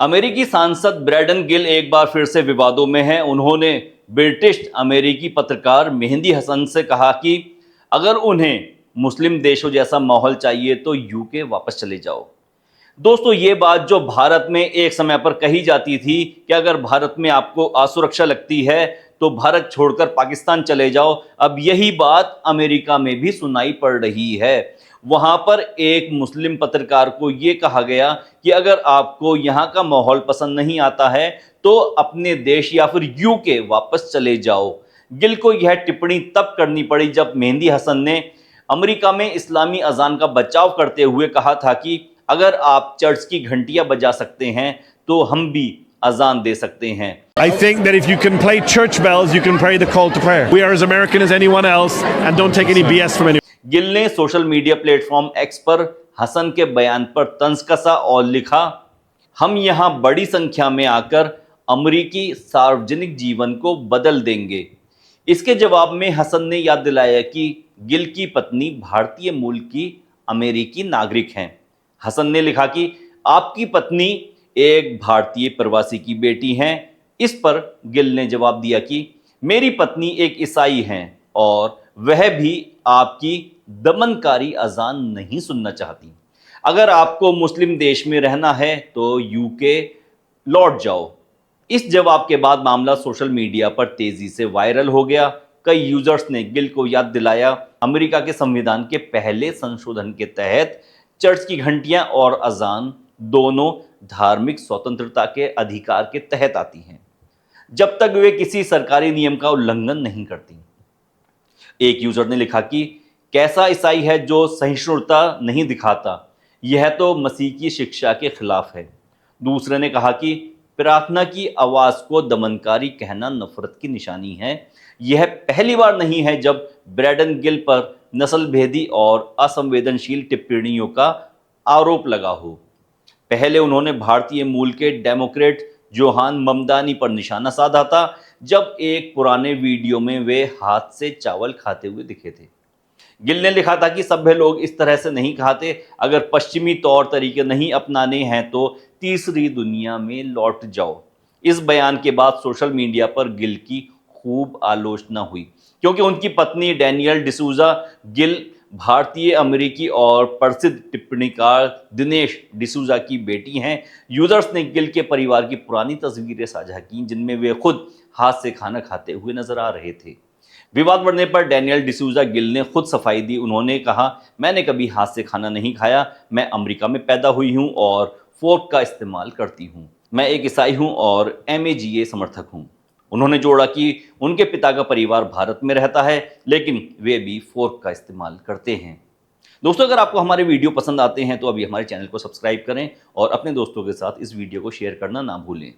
अमेरिकी सांसद ब्रैडन गिल एक बार फिर से विवादों में हैं। उन्होंने ब्रिटिश अमेरिकी पत्रकार मेहंदी हसन से कहा कि अगर उन्हें मुस्लिम देशों जैसा माहौल चाहिए तो यूके वापस चले जाओ। दोस्तों, ये बात जो भारत में एक समय पर कही जाती थी कि अगर भारत में आपको असुरक्षा लगती है तो भारत छोड़कर पाकिस्तान चले जाओ, अब यही बात अमेरिका में भी सुनाई पड़ रही है। वहां पर एक मुस्लिम पत्रकार को यह कहा गया कि अगर आपको यहां का माहौल पसंद नहीं आता है तो अपने देश या फिर यूके वापस चले जाओ। गिल को यह टिप्पणी तब करनी पड़ी जब मेहंदी हसन ने अमेरिका में इस्लामी अजान का बचाव करते हुए कहा था कि अगर आप चर्च की घंटियां बजा सकते हैं तो हम भी अजान दे सकते हैं। I think that if you can play church bells, you can pray the call to prayer. We are as American as anyone else and don't take any BS from anyone. Gill ने सोशल मीडिया प्लेटफॉर्म एक्स पर हसन के बयान पर तंज कसा और लिखा, हम यहां बड़ी संख्या में आकर अमेरिकी सार्वजनिक जीवन को बदल देंगे। इसके जवाब में हसन ने याद दिलाया कि गिल की पत्नी भारतीय मूल की अमेरिकी नागरिक हैं। हसन ने लिखा कि आपकी पत्नी एक भारतीय प्रवासी की बेटी हैं। इस पर गिल ने जवाब दिया कि मेरी पत्नी एक ईसाई हैं और वह भी आपकी दमनकारी अजान नहीं सुनना चाहती। अगर आपको मुस्लिम देश में रहना है तो यूके लौट जाओ। इस जवाब के बाद मामला सोशल मीडिया पर तेजी से वायरल हो गया। कई यूजर्स ने गिल को याद दिलाया, अमेरिका के संविधान के पहले संशोधन के तहत चर्च की घंटियां और अजान दोनों धार्मिक स्वतंत्रता के अधिकार के तहत आती हैं, जब तक वे किसी सरकारी नियम का उल्लंघन नहीं करती। एक यूजर ने लिखा कि कैसा ईसाई है जो सहिष्णुता नहीं दिखाता, यह तो मसीह की शिक्षा के खिलाफ है। दूसरे ने कहा कि प्रार्थना की आवाज को दमनकारी कहना नफरत की निशानी है। यह पहली बार नहीं है जब ब्रैडन गिल पर नस्लभेदी और असंवेदनशील टिप्पणियों का आरोप लगा हो। पहले उन्होंने भारतीय मूल के डेमोक्रेट जोहान ममदानी पर निशाना साधा था, जब एक पुराने वीडियो में वे हाथ से चावल खाते हुए दिखे थे। गिल ने लिखा था कि सभ्य लोग इस तरह से नहीं खाते, अगर पश्चिमी तौर तरीके नहीं अपनाने हैं तो तीसरी दुनिया में लौट जाओ। इस बयान के बाद सोशल मीडिया पर गिल की खूब आलोचना हुई, क्योंकि उनकी पत्नी डैनियल डिसूजा गिल भारतीय अमेरिकी और प्रसिद्ध टिप्पणीकार दिनेश डिसूजा की बेटी हैं। यूजर्स ने गिल के परिवार की पुरानी तस्वीरें साझा की जिनमें वे खुद हाथ से खाना खाते हुए नजर आ रहे थे। विवाद बढ़ने पर डैनियल डिसूजा गिल ने खुद सफाई दी। उन्होंने कहा, मैंने कभी हाथ से खाना नहीं खाया, मैं अमेरिका में पैदा हुई हूं और फोर्क का इस्तेमाल करती हूं। मैं एक ईसाई हूं और MAGA समर्थक हूं। उन्होंने जोड़ा कि उनके पिता का परिवार भारत में रहता है, लेकिन वे भी फोर्क का इस्तेमाल करते हैं। दोस्तों, अगर आपको हमारे वीडियो पसंद आते हैं तो अभी हमारे चैनल को सब्सक्राइब करें और अपने दोस्तों के साथ इस वीडियो को शेयर करना ना भूलें।